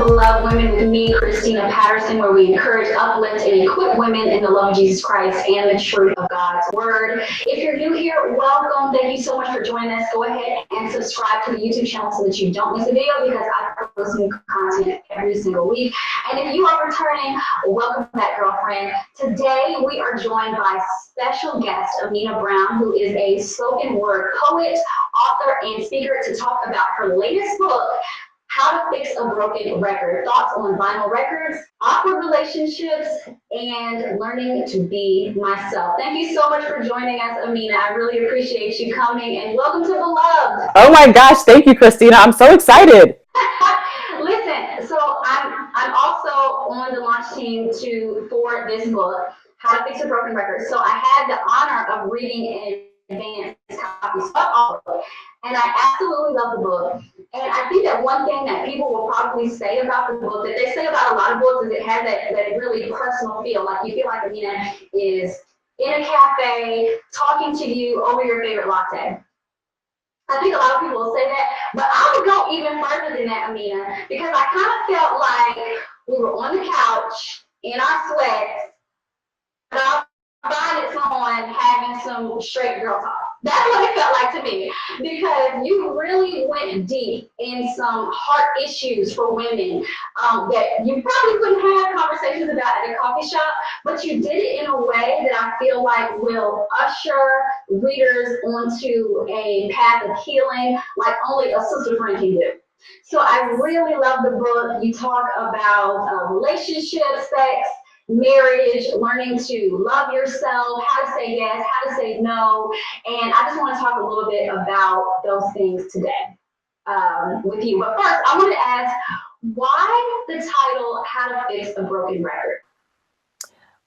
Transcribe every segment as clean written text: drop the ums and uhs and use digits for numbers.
Love Women with me, Christina Patterson, where we encourage, uplift, and equip women in the love of Jesus Christ and the truth of God's Word. If you're new here, welcome. Thank you so much for joining us. Go ahead and subscribe to the YouTube channel so that you don't miss a video, because I post new content every single week. And if you are returning, welcome back, girlfriend. Today, we are joined by special guest Amena Brown, who is a spoken word poet, author, and speaker, to talk about her latest book, How to Fix a Broken Record, thoughts on vinyl records, awkward relationships, and learning to be myself. Thank you so much for joining us, Amena. I really appreciate you coming, and welcome to Beloved. Oh my gosh, thank you, Christina. I'm so excited. Listen, so I'm also on the launch team for this book, How to Fix a Broken Record. So I had the honor of reading in advance copies of all the book, and I absolutely love the book. And I think that one thing that people will probably say about the book, that they say about a lot of books, is it has that really personal feel. Like you feel like Amena is in a cafe talking to you over your favorite latte. I think a lot of people will say that, but I would go even further than that, Amena, because I kind of felt like we were on the couch in our sweats, bonnets on, having some straight girl talk. That's what it felt like to me, because you really went deep in some heart issues for women that you probably couldn't have conversations about at a coffee shop, but you did it in a way that I feel like will usher readers onto a path of healing like only a sister friend can do. So I really love the book. You talk about relationships, sex, marriage, learning to love yourself, how to say yes, how to say no, and I just want to talk a little bit about those things today with you. But first, I want to ask, why the title, How to Fix a Broken Record?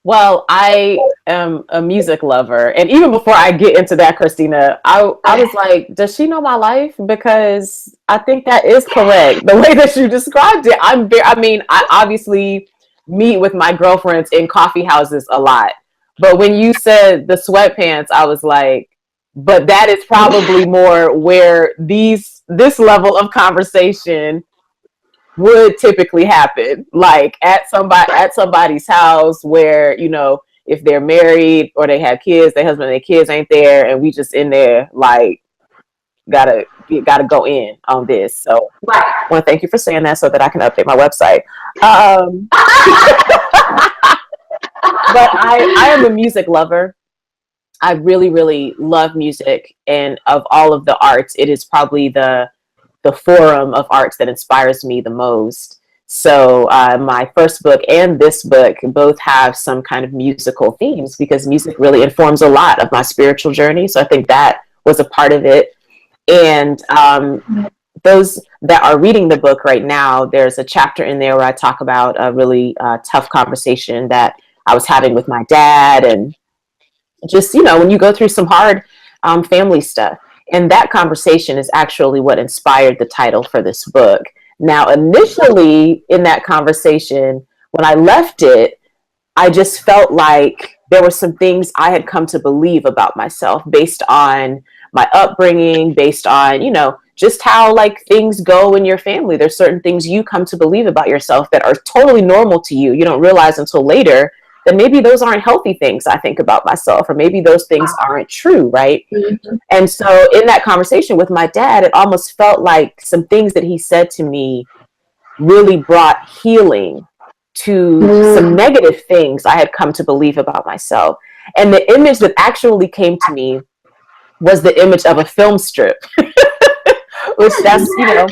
Well, I am a music lover, and even before I get into that, Christina, I was like, does she know my life? Because I think that is correct. The way that you described it, I obviously meet with my girlfriends in coffee houses a lot. But when you said the sweatpants, I was like, but that is probably more where this level of conversation would typically happen, like at somebody's house where, you know, if they're married or they have kids, their husband and their kids ain't there, and we just in there like gotta go in on this. So I want to thank you for saying that so that I can update my website. But I am a music lover. I really, really love music, and of all of the arts, it is probably the forum of arts that inspires me the most. So my first book and this book both have some kind of musical themes, because music really informs a lot of my spiritual journey. So I think that was a part of it. And those that are reading the book right now, there's a chapter in there where I talk about a really tough conversation that I was having with my dad, and just, you know, when you go through some hard family stuff. And that conversation is actually what inspired the title for this book. Now, initially in that conversation, when I left it, I just felt like there were some things I had come to believe about myself based on my upbringing, based on, you know, just how like things go in your family. There's certain things you come to believe about yourself that are totally normal to you. You don't realize until later that maybe those aren't healthy things I think about myself, or maybe those things aren't true, right? Mm-hmm. And so in that conversation with my dad, it almost felt like some things that he said to me really brought healing to some negative things I had come to believe about myself. And the image that actually came to me was the image of a film strip, which that's, you know,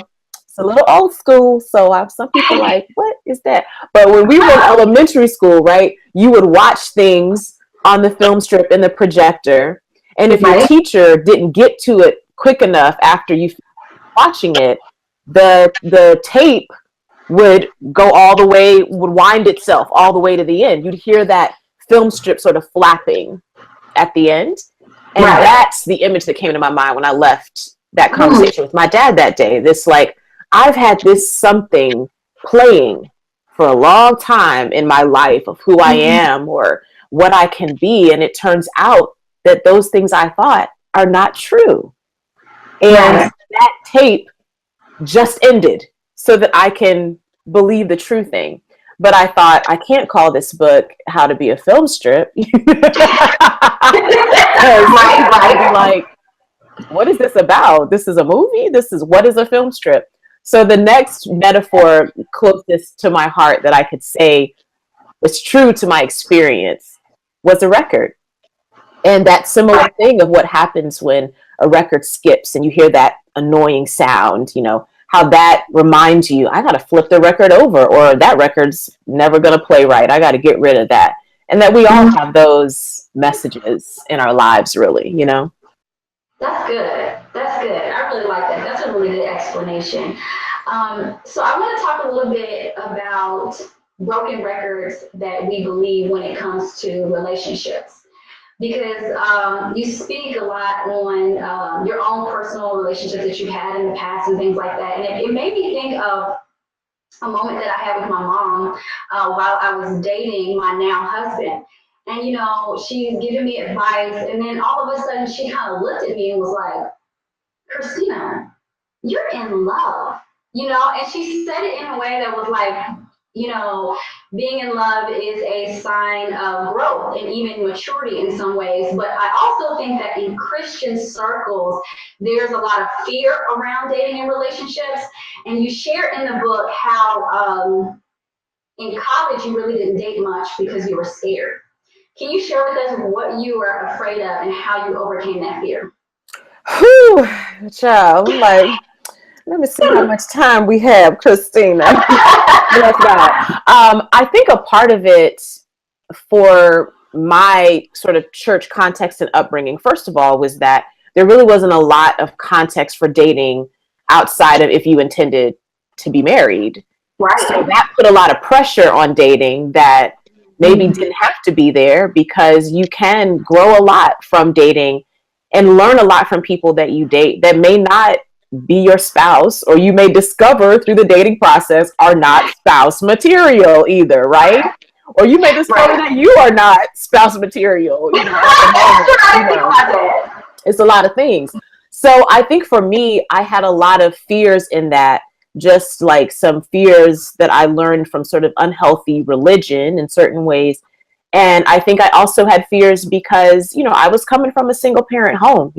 a little old school, so some people like, what is that? But when we were in elementary school, right, you would watch things on the film strip in the projector, and if your teacher didn't get to it quick enough after you watching it, the tape would go all the way, would wind itself all the way to the end. You'd hear that film strip sort of flapping at the end, and that's the image that came to my mind when I left that conversation with my dad that day. This like, I've had this something playing for a long time in my life of who I am or what I can be. And it turns out that those things I thought are not true. And that tape just ended so that I can believe the true thing. But I thought, I can't call this book How to Be a Film Strip. Because I'd be like, what is this about? This is a movie? What is a film strip? So the next metaphor closest to my heart that I could say was true to my experience was a record. And that similar thing of what happens when a record skips and you hear that annoying sound, how that reminds you, I got to flip the record over, or that record's never going to play right. I got to get rid of that. And that we all have those messages in our lives, really, That's good. That's good. I really like that. That's a really good explanation. So I want to talk a little bit about broken records that we believe when it comes to relationships. Because you speak a lot on your own personal relationships that you've had in the past and things like that. And it made me think of a moment that I had with my mom while I was dating my now husband. And, she's giving me advice. And then all of a sudden she kind of looked at me and was like, Christina, you're in love, and she said it in a way that was like, being in love is a sign of growth and even maturity in some ways. But I also think that in Christian circles, there's a lot of fear around dating and relationships. And you share in the book how in college you really didn't date much because you were scared. Can you share with us what you were afraid of and how you overcame that fear? Whew, child, I'm like, let me see how much time we have, Christina. Bless God. I think a part of it for my sort of church context and upbringing, first of all, was that there really wasn't a lot of context for dating outside of if you intended to be married. Right. So that put a lot of pressure on dating that maybe didn't have to be there, because you can grow a lot from dating and learn a lot from people that you date that may not be your spouse, or you may discover through the dating process are not spouse material either, right? Or you may discover that you are not spouse material, at the moment. It's a lot of things. So I think for me, I had a lot of fears in that, just like some fears that I learned from sort of unhealthy religion in certain ways. And I think I also had fears because, I was coming from a single parent home,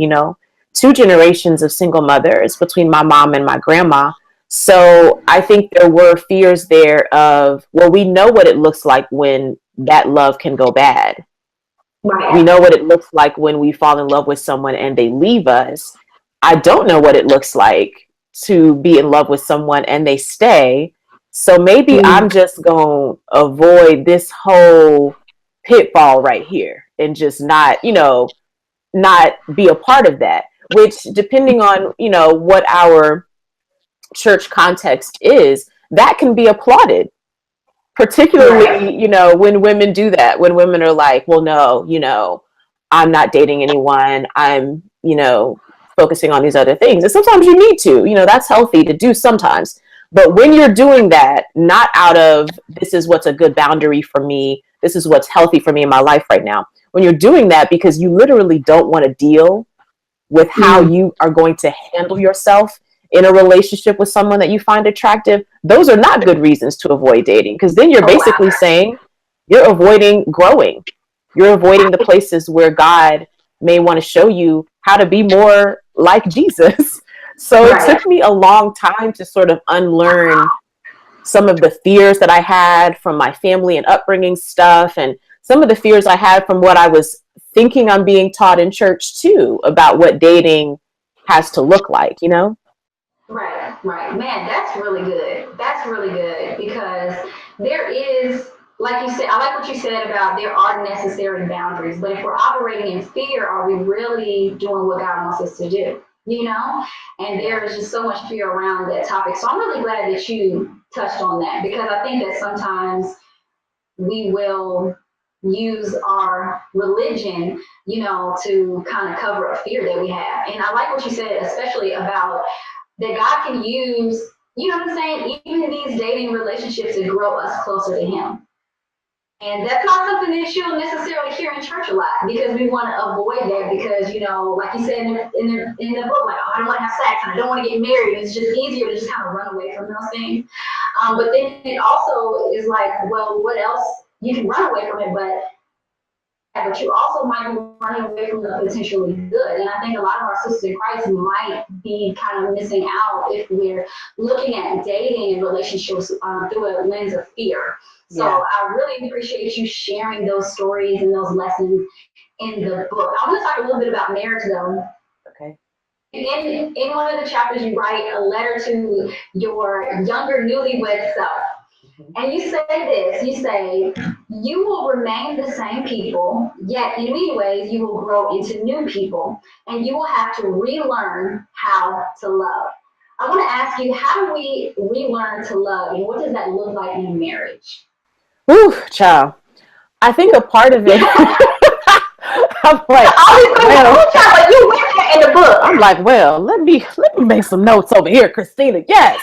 2 generations of single mothers between my mom and my grandma. So I think there were fears there of, well, we know what it looks like when that love can go bad. Right. We know what it looks like when we fall in love with someone and they leave us. I don't know what it looks like to be in love with someone and they stay. So maybe I'm just going to avoid this whole pitfall right here and just not be a part of that, which, depending on, what our church context is, that can be applauded, particularly, when women do that, when women are like, well, no, I'm not dating anyone. I'm, focusing on these other things. And sometimes you need to, that's healthy to do sometimes. But when you're doing that, not out of, this is what's a good boundary for me, this is what's healthy for me in my life right now. When you're doing that because you literally don't want to deal with how you are going to handle yourself in a relationship with someone that you find attractive, those are not good reasons to avoid dating. Because then you're basically saying you're avoiding growing. You're avoiding the places where God may want to show you how to be more like Jesus. So it took me a long time to sort of unlearn some of the fears that I had from my family and upbringing stuff, and some of the fears I had from what I was thinking I'm being taught in church too, about what dating has to look like, Right. Man, that's really good. That's really good, because there is, like you said, I like what you said about there are necessary boundaries, but if we're operating in fear, are we really doing what God wants us to do? And there is just so much fear around that topic. So I'm really glad that you touched on that, because I think that sometimes we will use our religion, to kind of cover a fear that we have. And I like what you said, especially about that God can use, what I'm saying, even in these dating relationships to grow us closer to Him. And that's not something that you'll necessarily hear in church a lot, because we want to avoid that, because, like you said in the book, like, oh, I don't want to have sex and I don't want to get married. It's just easier to just kind of run away from those things. But then it also is like, well, what else? You can run away from it, but you also might be running away from the potentially good. And I think a lot of our sisters in Christ might be kind of missing out if we're looking at dating and relationships through a lens of fear. So Yeah. I really appreciate you sharing those stories and those lessons in the book. I want to talk a little bit about marriage, though. Okay. In one of the chapters, you write a letter to your younger newlywed self. And you say this, you say, you will remain the same people, yet in many ways you will grow into new people, and you will have to relearn how to love. I want to ask you, how do we relearn to love, and what does that look like in a marriage? Whew, child. I think a part of it, I'm like, well, you went there in the book. I'm like, well, let me make some notes over here, Christina. Yes.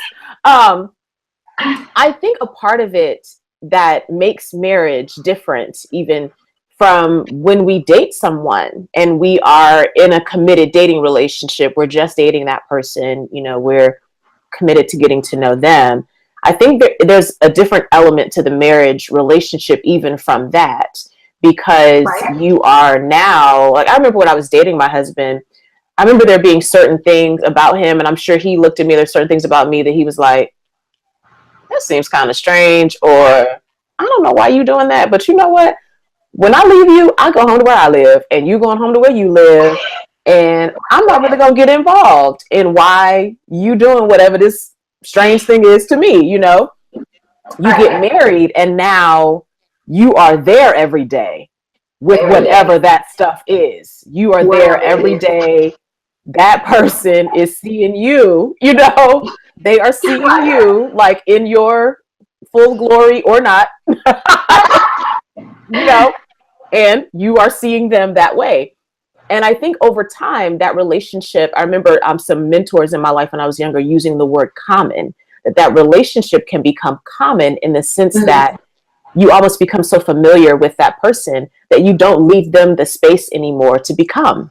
I think a part of it that makes marriage different, even from when we date someone and we are in a committed dating relationship, we're just dating that person, we're committed to getting to know them. I think there's a different element to the marriage relationship, even from that, because you are now, like, I remember when I was dating my husband, I remember there being certain things about him, and I'm sure he looked at me, there's certain things about me that he was like, that seems kind of strange, or I don't know why you doing that, but you know what? When I leave you, I go home to where I live, and you going home to where you live, and I'm not really gonna get involved in why you doing whatever this strange thing is to me. You get married, and now you are there every day with whatever that stuff is. You are there every day. That person is seeing you, they are seeing you like in your full glory or not, and you are seeing them that way. And I think over time, that relationship, I remember some mentors in my life when I was younger using the word common, that relationship can become common in the sense that you almost become so familiar with that person that you don't leave them the space anymore to become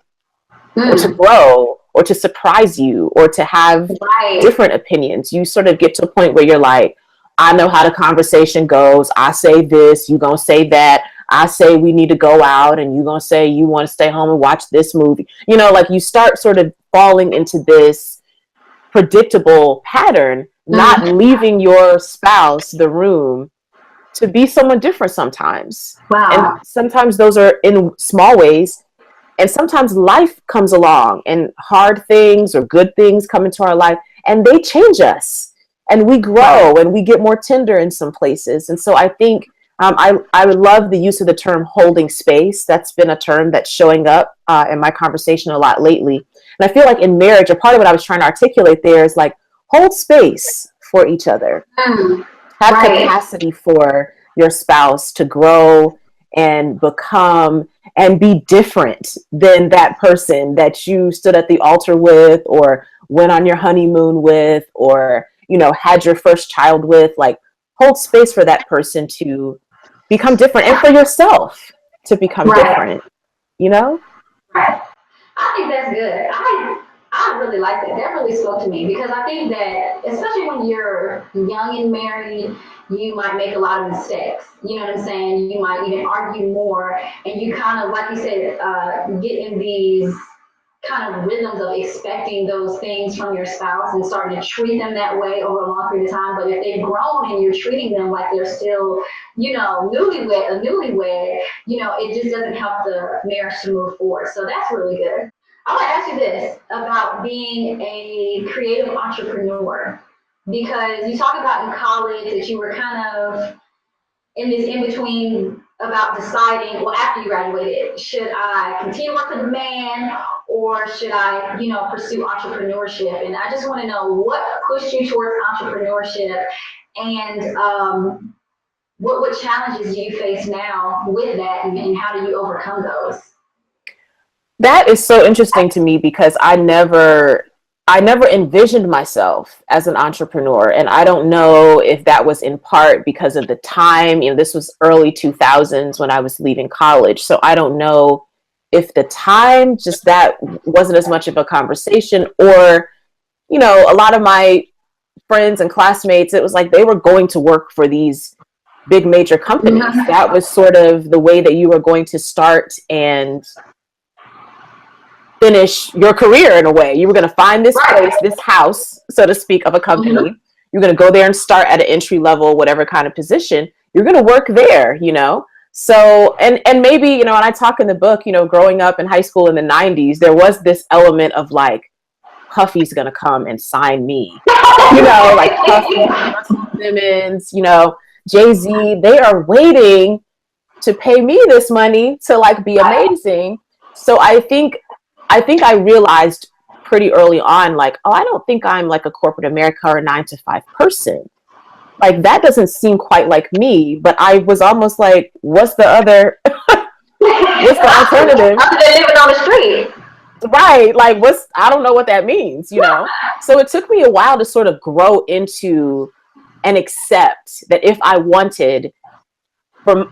or to grow or to surprise you or to have different opinions. You sort of get to a point where you're like, I know how the conversation goes. I say this, you gonna say that. I say we need to go out, and you gonna say you want to stay home and watch this movie. Like you start sort of falling into this predictable pattern, not leaving your spouse the room to be someone different sometimes. Wow. And sometimes those are in small ways. And sometimes life comes along and hard things or good things come into our life and they change us and we grow and we get more tender in some places. And so I think I would love the use of the term holding space. That's been a term that's showing up in my conversation a lot lately. And I feel like in marriage, a part of what I was trying to articulate there is like hold space for each other. Have capacity for your spouse to grow and become and be different than that person that you stood at the altar with or went on your honeymoon with or, had your first child with. Like hold space for that person to become different and for yourself to become different, Right. I think that's good. I really like that. That really spoke to me because I think that, especially when you're young and married, you might make a lot of mistakes. You know what I'm saying? You might even argue more, and you kind of, like you said, get in these kind of rhythms of expecting those things from your spouse and starting to treat them that way over a long period of time. But if they've grown and you're treating them like they're still, newlywed, it just doesn't help the marriage to move forward. So that's really good. I want to ask you this about being a creative entrepreneur, because you talk about in college that you were kind of in this in-between about deciding, well, after you graduated, should I continue to work for the man or should I, pursue entrepreneurship? And I just want to know what pushed you towards entrepreneurship and what challenges do you face now with that and how do you overcome those? That is so interesting to me because I never envisioned myself as an entrepreneur. And I don't know if that was in part because of the time, this was early 2000s when I was leaving college. So I don't know if the time just that wasn't as much of a conversation or, a lot of my friends and classmates, it was like they were going to work for these big major companies. That was sort of the way that you were going to start and finish your career in a way. You were going to find this place, this house, so to speak, of a company. You're going to go there and start at an entry level, whatever kind of position. You're going to work there, you know? So, and maybe, you know, and I talk in the book, you know, growing up in high school in the 90s, there was this element of like, Puffy's going to come and sign me, you know, like Puffy, Russell Simmons, you know, Jay-Z, they are waiting to pay me this money to like be amazing. So I think I realized pretty early on, like, oh, I don't think I'm like a corporate America or a 9-to-5 person. Like that doesn't seem quite like me, but I was almost like, what's the other, what's the alternative? Other than living on the street. Right. Like I don't know what that means, you know? So it took me a while to sort of grow into and accept that if I wanted,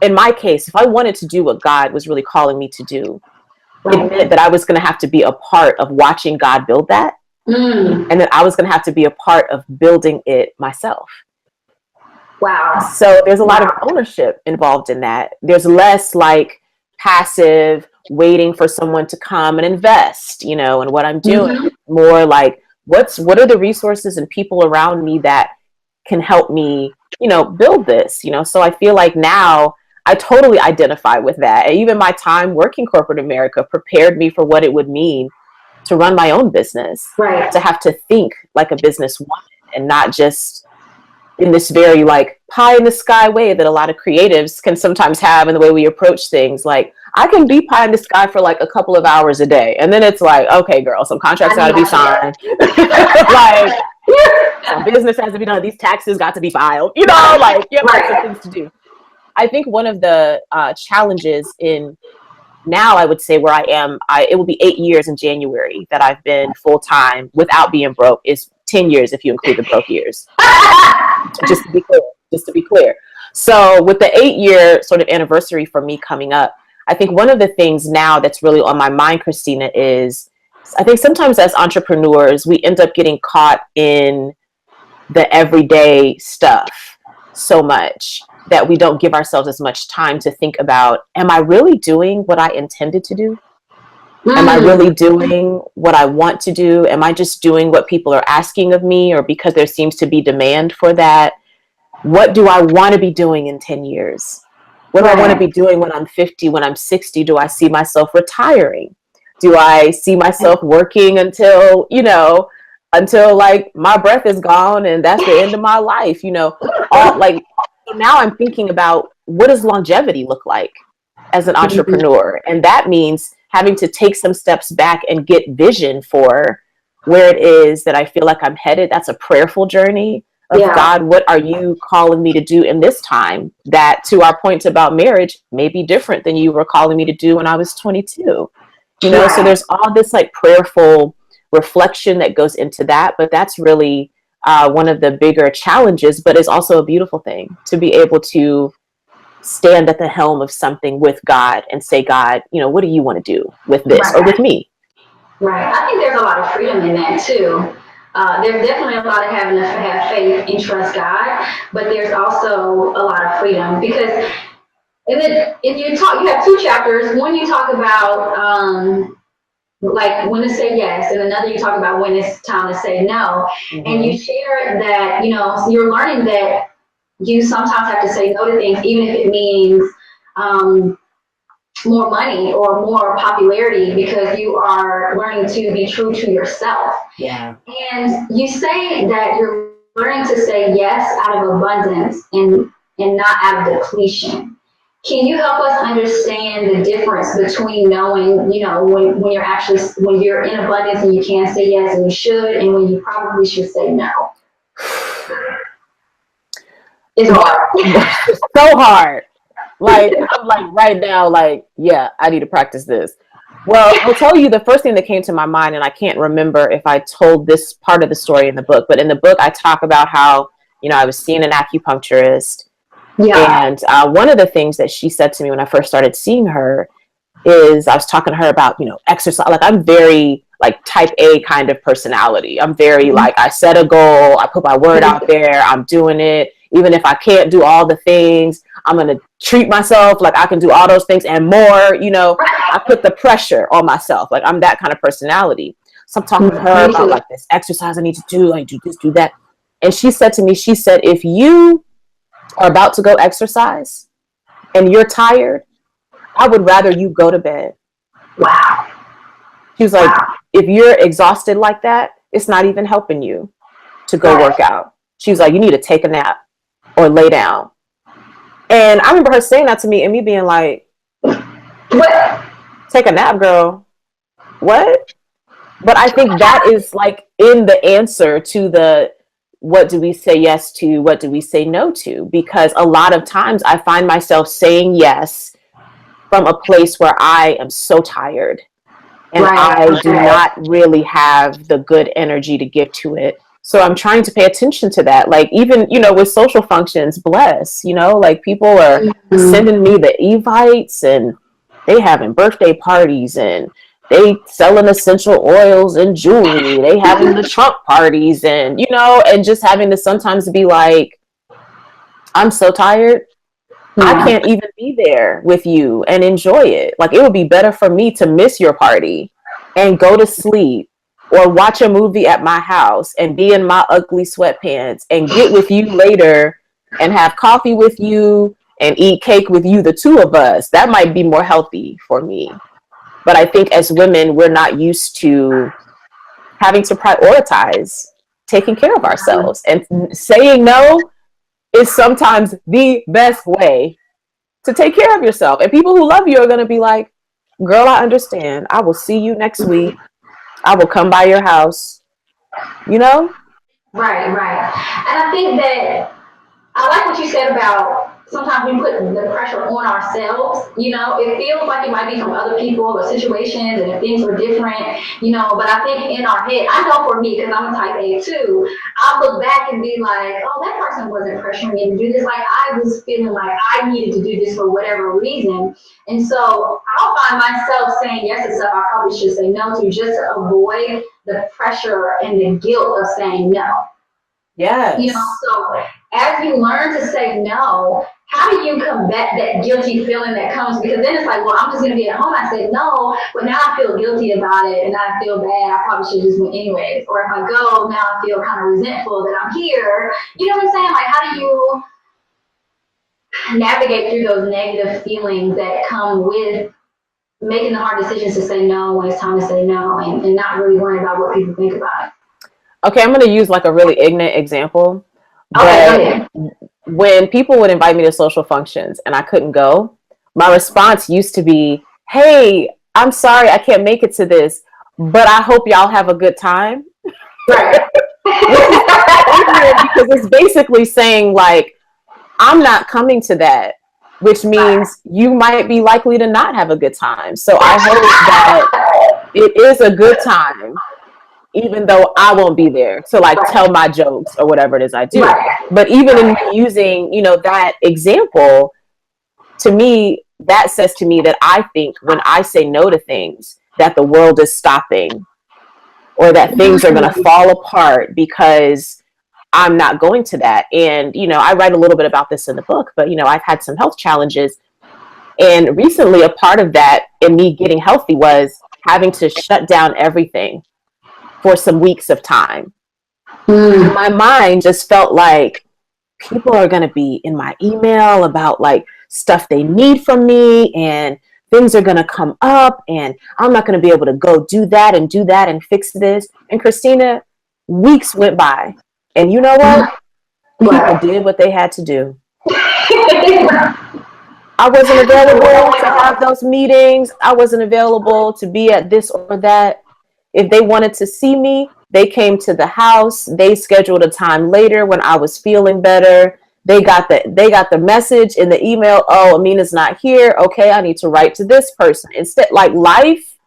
in my case, if I wanted to do what God was really calling me to do, it meant that I was going to have to be a part of watching God build that. And that I was going to have to be a part of building it myself. Wow. So there's a lot of ownership involved in that. There's less like passive waiting for someone to come and invest, you know, in what I'm doing. More like what are the resources and people around me that can help me, you know, build this, you know? So I feel like now I totally identify with that. And even my time working corporate America prepared me for what it would mean to run my own business, to have to think like a businesswoman and not just in this very like pie in the sky way that a lot of creatives can sometimes have in the way we approach things. Like I can be pie in the sky for like a couple of hours a day. And then it's like, okay, girl, some contracts got to be signed. Like some business has to be done. These taxes got to be filed, you know, like you have lots of things to do. I think one of the challenges in now, I would say where I am, it will be 8 years in January that I've been full-time without being broke. Is 10 years if you include the broke years. Just to be clear. So with the 8-year sort of anniversary for me coming up, I think one of the things now that's really on my mind, Christina, is I think sometimes as entrepreneurs, we end up getting caught in the everyday stuff so much that we don't give ourselves as much time to think about, am I really doing what I intended to do? Am I really doing what I want to do? Am I just doing what people are asking of me, or because there seems to be demand for that? What do I want to be doing in 10 years? What do I want to be doing when I'm 50, when I'm 60? Do I see myself retiring? Do I see myself working until, you know, until like my breath is gone and that's the end of my life, you know? All like, now I'm thinking about what does longevity look like as an entrepreneur? And that means having to take some steps back and get vision for where it is that I feel like I'm headed. That's a prayerful journey of God, what are you calling me to do in this time that, to our point about marriage, may be different than you were calling me to do when I was 22, you know? So there's all this like prayerful reflection that goes into that, but that's really one of the bigger challenges, but it's also a beautiful thing to be able to stand at the helm of something with God and say, God, you know, what do you want to do with this or with me? Right. I think there's a lot of freedom in that too. There's definitely a lot of having to have faith and trust God, but there's also a lot of freedom because you have 2 chapters. One you talk about like when to say yes, and another you talk about when it's time to say no. And you share that, you know, you're learning that you sometimes have to say no to things, even if it means more money or more popularity, because you are learning to be true to yourself. Yeah. And you say that you're learning to say yes out of abundance and not out of depletion. Can you help us understand the difference between knowing, you know, when you're in abundance and you can say yes and you should, and when you probably should say no? It's hard. It's so hard. Like, I'm like right now, like, yeah, I need to practice this. Well, I'll tell you the first thing that came to my mind, and I can't remember if I told this part of the story in the book, but in the book I talk about how, you know, I was seeing an acupuncturist. Yeah. And one of the things that she said to me when I first started seeing her is I was talking to her about, you know, exercise. Like I'm very like type A kind of personality. I'm very like, I set a goal, I put my word out there, I'm doing it. Even if I can't do all the things, I'm going to treat myself like I can do all those things and more, you know. I put the pressure on myself. Like, I'm that kind of personality. So I'm talking to her about like this exercise I need to do. I do this, do that. And she said to me, she said, if you are about to go exercise and you're tired, I would rather you go to bed. Wow. She was like, if you're exhausted like that, it's not even helping you to go work out. She was like, you need to take a nap or lay down. And I remember her saying that to me and me being like, what? Take a nap, girl. What? But I think that is like in the answer to the, what do we say yes to? What do we say no to? Because a lot of times I find myself saying yes from a place where I am so tired and I do not really have the good energy to give to it. So I'm trying to pay attention to that. Like, even, you know, with social functions, bless, you know, like people are sending me the Evites and they having birthday parties and they selling essential oils and jewelry. They having the Trump parties and, you know, and just having to sometimes be like, I'm so tired. I can't even be there with you and enjoy it. Like, it would be better for me to miss your party and go to sleep or watch a movie at my house and be in my ugly sweatpants and get with you later and have coffee with you and eat cake with you, the two of us. That might be more healthy for me. But I think as women, we're not used to having to prioritize taking care of ourselves. And saying no is sometimes the best way to take care of yourself. And people who love you are going to be like, girl, I understand. I will see you next week. I will come by your house, you know? Right. And I think that I like what you said about sometimes we put the pressure on ourselves. You know, it feels like it might be from other people or situations, and if things were different, you know, but I think in our head, I know for me, because I'm a type A too, I'll look back and be like, oh, that person wasn't pressuring me to do this. Like, I was feeling like I needed to do this for whatever reason. And so I'll find myself saying yes to stuff I probably should say no to, just to avoid the pressure and the guilt of saying no. Yes. You know, so as you learn to say no, how do you combat that guilty feeling that comes? Because then it's like, well, I'm just going to be at home. I said no, but now I feel guilty about it and I feel bad. I probably should just went anyways. Or if I go, now I feel kind of resentful that I'm here. You know what I'm saying? Like, how do you navigate through those negative feelings that come with making the hard decisions to say no when it's time to say no, and not really worrying about what people think about it? Okay, I'm going to use like a really ignorant example. But when people would invite me to social functions and I couldn't go, my response used to be, hey, I'm sorry I can't make it to this, but I hope y'all have a good time. Right. Because it's basically saying like, I'm not coming to that, which means you might be likely to not have a good time. So I hope that it is a good time, even though I won't be there to like tell my jokes or whatever it is I do. But even in using, you know, that example, to me, that says to me that I think when I say no to things, that the world is stopping or that things are going to fall apart because I'm not going to that. And, you know, I write a little bit about this in the book, but, you know, I've had some health challenges. And recently a part of that in me getting healthy was having to shut down everything for some weeks of time. My mind just felt like people are going to be in my email about like stuff they need from me and things are going to come up and I'm not going to be able to go do that and fix this. And Christina, weeks went by and you know what? People did what they had to do. I wasn't available to have those meetings. I wasn't available to be at this or that. If they wanted to see me, they came to the house. They scheduled a time later when I was feeling better. They got the message in the email. Oh, Amena's not here. Okay, I need to write to this person. Instead, like life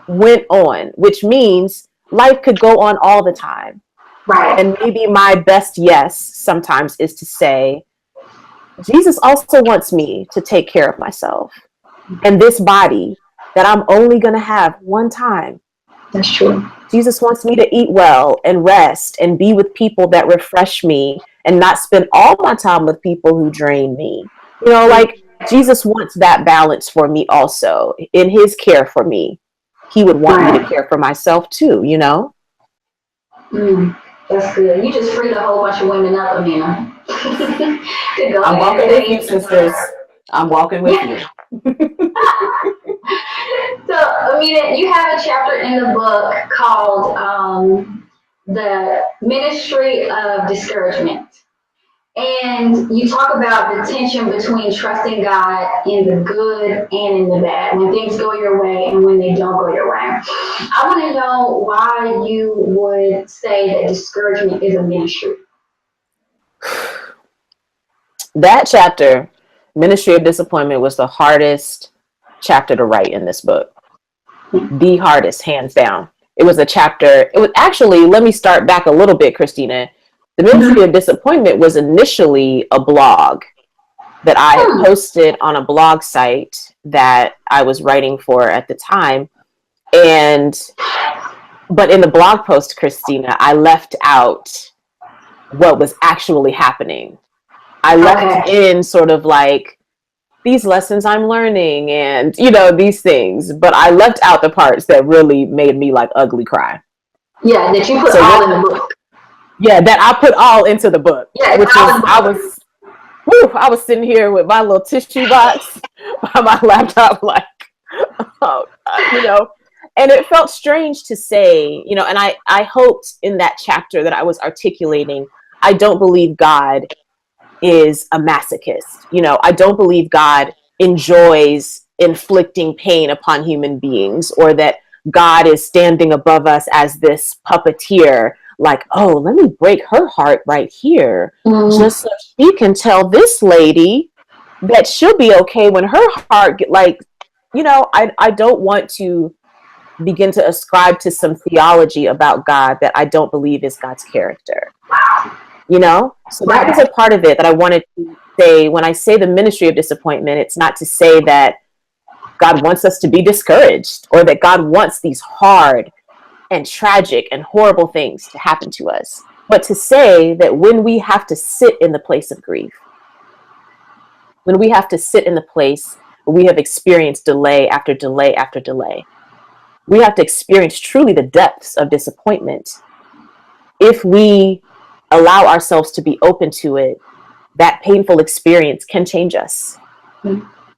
went on, which means life could go on all the time. Right. And maybe my best yes sometimes is to say, Jesus also wants me to take care of myself and this body that I'm only going to have one time. That's true. Jesus wants me to eat well and rest and be with people that refresh me and not spend all my time with people who drain me. You know, like Jesus wants that balance for me also. In his care for me, he would want me to Right. care for myself too, you know? Mm, that's good. You just freed a whole bunch of women up, Amina. To go I'm ahead and walking with you, say, sisters. I'm walking with yeah. you. So, Amina, you have a chapter in the book called The Ministry of Discouragement. And you talk about the tension between trusting God in the good and in the bad, when things go your way and when they don't go your way. I want to know why you would say that discouragement is a ministry. That chapter, Ministry of Disappointment, was the hardest chapter to write in this book. The hardest, hands down. It was a chapter, it was actually, let me start back a little bit, Christina. The Ministry of Disappointment was initially a blog that I had posted on a blog site that I was writing for at the time. But in the blog post, Christina, I left out what was actually happening. I left in sort of like these lessons I'm learning and, you know, these things, but I left out the parts that really made me like ugly cry. Yeah, that you put all in the book. Yeah, that I put all into the book, yeah, which is, I was sitting here with my little tissue box by my laptop, like, oh, you know, and it felt strange to say, you know, and I hoped in that chapter that I was articulating, I don't believe God is a masochist. You know, I don't believe God enjoys inflicting pain upon human beings, or that God is standing above us as this puppeteer, like, oh, let me break her heart right here, just so she can tell this lady that she'll be okay when her heart get like, you know, I don't want to begin to ascribe to some theology about God that I don't believe is God's character. You know, so that was a part of it that I wanted to say. When I say the ministry of disappointment, it's not to say that God wants us to be discouraged or that God wants these hard and tragic and horrible things to happen to us, but to say that when we have to sit in the place of grief, when we have to sit in the place where we have experienced delay after delay after delay, we have to experience truly the depths of disappointment. If we allow ourselves to be open to it, that painful experience can change us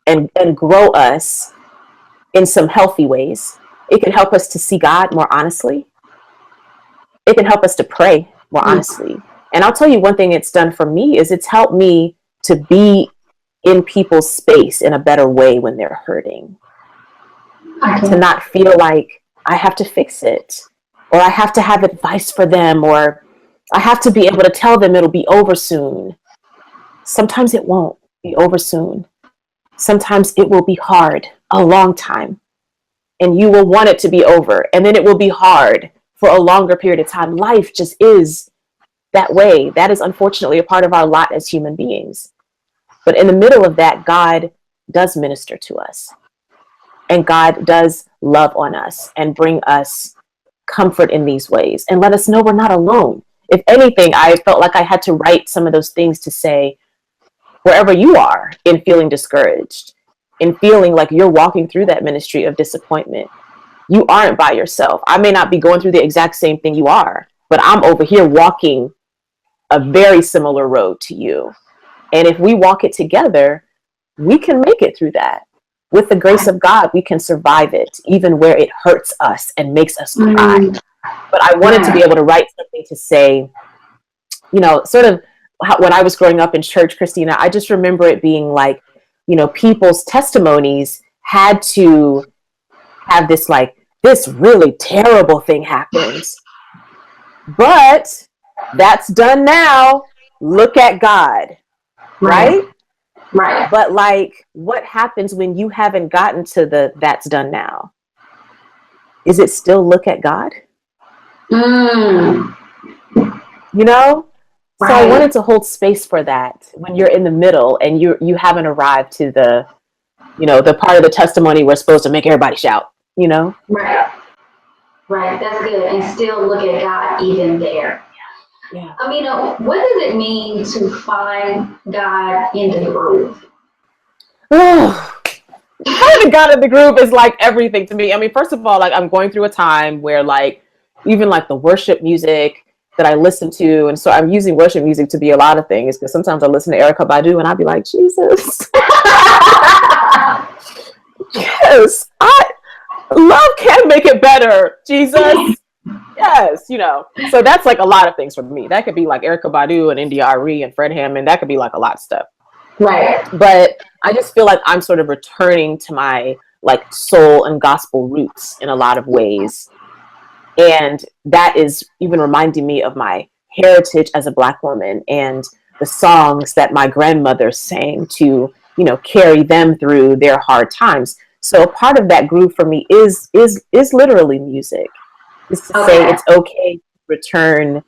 and grow us in some healthy ways. It can help us to see God more honestly. It can help us to pray more honestly. And I'll tell you one thing it's done for me is it's helped me to be in people's space in a better way when they're hurting. To not feel like I have to fix it, or I have to have advice for them, or I have to be able to tell them it'll be over soon. Sometimes it won't be over soon. Sometimes it will be hard, a long time. And you will want it to be over. And then it will be hard for a longer period of time. Life just is that way. That is unfortunately a part of our lot as human beings. But in the middle of that, God does minister to us. And God does love on us and bring us comfort in these ways and let us know we're not alone. If anything, I felt like I had to write some of those things to say, wherever you are in feeling discouraged, in feeling like you're walking through that ministry of disappointment, you aren't by yourself. I may not be going through the exact same thing you are, but I'm over here walking a very similar road to you. And if we walk it together, we can make it through that. With the grace of God, we can survive it, even where it hurts us and makes us cry. But I wanted to be able to write something to say, you know, sort of when I was growing up in church, Christina, I just remember it being like, you know, people's testimonies had to have this like, this really terrible thing happens. But that's done now. Look at God, right? Right. But like, what happens when you haven't gotten to the that's done now? Is it still look at God? You know? Right. So I wanted to hold space for that when you're in the middle and you haven't arrived to the, you know, the part of the testimony we're supposed to make everybody shout, you know? Right. Right, that's good. And still look at God even there. Yeah. Amena, what does it mean to find God in the groove? Finding God in the groove is like everything to me. I mean, first of all, like I'm going through a time where like even like the worship music that I listen to, and so I'm using worship music to be a lot of things because sometimes I listen to Erica Badu and I'll be like, Jesus, yes, love can make it better, Jesus. Yes, you know. So that's like a lot of things for me. That could be like Erica Badu and India Arie and Fred Hammond. That could be like a lot of stuff. Right. But I just feel like I'm sort of returning to my like soul and gospel roots in a lot of ways. And that is even reminding me of my heritage as a Black woman and the songs that my grandmother sang to, you know, carry them through their hard times. So part of that groove for me is literally music. Is to say it's okay to return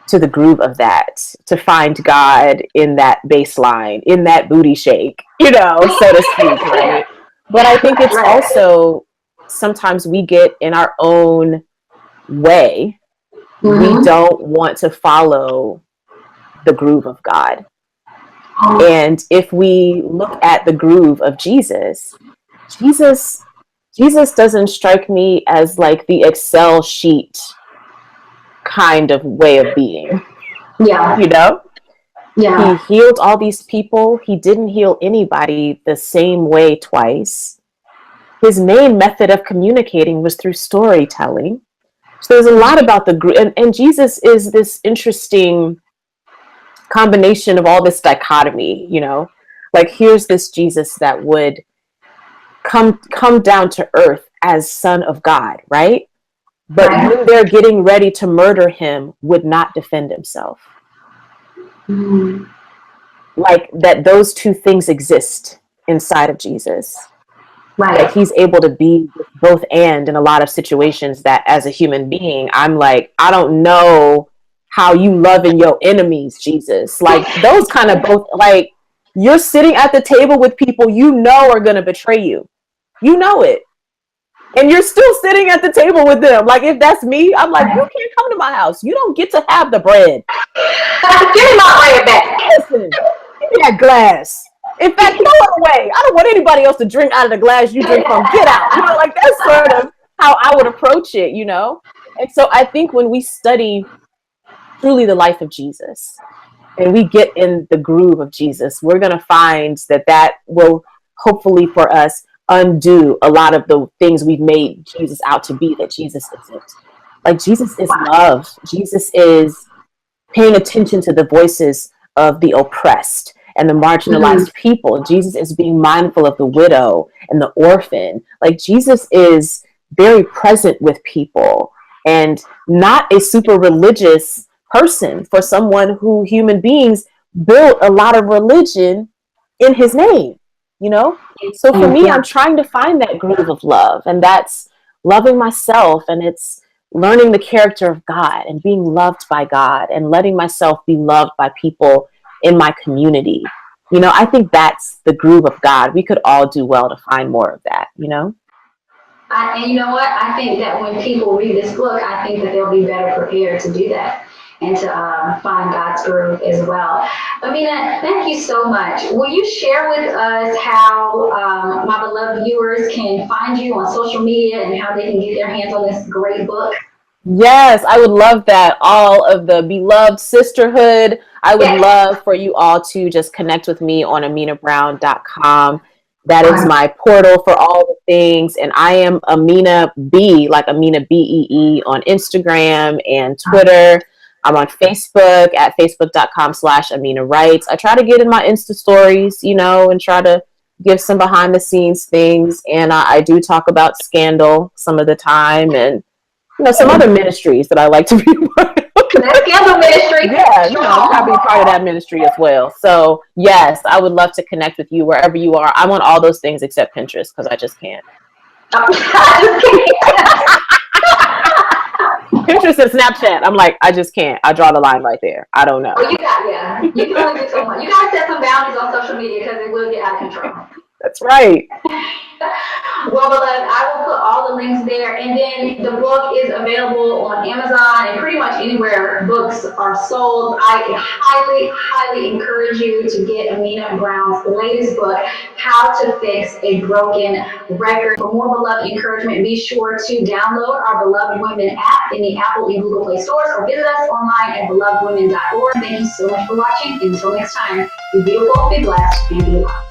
to the groove of that, to find God in that bass line, in that booty shake, you know, so to speak, right? But I think it's also sometimes we get in our own way. We don't want to follow the groove of God. And if we look at the groove of Jesus, Jesus doesn't strike me as like the Excel sheet kind of way of being. Yeah. You know? Yeah. He healed all these people. He didn't heal anybody the same way twice. His main method of communicating was through storytelling. So there's a lot about the group. And Jesus is this interesting combination of all this dichotomy, you know? Like here's this Jesus that would come down to earth as Son of God, right? But when they're getting ready to murder him, would not defend himself. Like that those two things exist inside of Jesus. Right. That he's able to be both and in a lot of situations that as a human being, I'm like, I don't know how you loving your enemies, Jesus. Like those kind of both, like you're sitting at the table with people you know are going to betray you. You know it. And you're still sitting at the table with them. Like, if that's me, I'm like, you can't come to my house. You don't get to have the bread. Give me my bread back. Listen, give me that glass. In fact, throw it away. I don't want anybody else to drink out of the glass you drink from. Get out. You know, like that's sort of how I would approach it, you know? And so I think when we study truly the life of Jesus and we get in the groove of Jesus, we're going to find that will hopefully for us undo a lot of the things we've made Jesus out to be that Jesus isn't. Like Jesus is love. Jesus is paying attention to the voices of the oppressed and the marginalized people. Jesus is being mindful of the widow and the orphan. Like Jesus is very present with people and not a super religious person for someone who human beings built a lot of religion in his name, you know? So for me, I'm trying to find that groove of love, and that's loving myself, and it's learning the character of God and being loved by God and letting myself be loved by people in my community. You know, I think that's the groove of God. We could all do well to find more of that, you know? And you know what? I think that when people read this book, I think that they'll be better prepared to do that and to find God's groove as well. Amena, thank you so much. Will you share with us how my beloved viewers can find you on social media and how they can get their hands on this great book? Yes, I would love that. All of the beloved sisterhood. I would love for you all to just connect with me on amenabrown.com. That is my portal for all the things. And I am Amena B, like Amena BEE on Instagram and Twitter. I'm on Facebook at facebook.com/Amena Writes. I try to get in my Insta stories, you know, and try to give some behind the scenes things. And I do talk about Scandal some of the time and, you know, some other ministries that I like to be part of. That Scandal ministry. Yeah, you know, I'll be part of that ministry as well. So yes, I would love to connect with you wherever you are. I'm on all those things except Pinterest because I just can't. Pinterest and Snapchat. I'm like, I just can't. I draw the line right there. I don't know. Well, you can only do so much. You got to set some boundaries on social media because it will get out of control. That's right. Well, beloved, I will put all the links there. And then the book is available on Amazon and pretty much anywhere books are sold. I highly, highly encourage you to get Amena Brown's latest book, How to Fix a Broken Record. For more beloved encouragement, be sure to download our Beloved Women app in the Apple and Google Play stores or visit us online at belovedwomen.org. Thank you so much for watching. Until next time, be beautiful, be blessed, and be loved.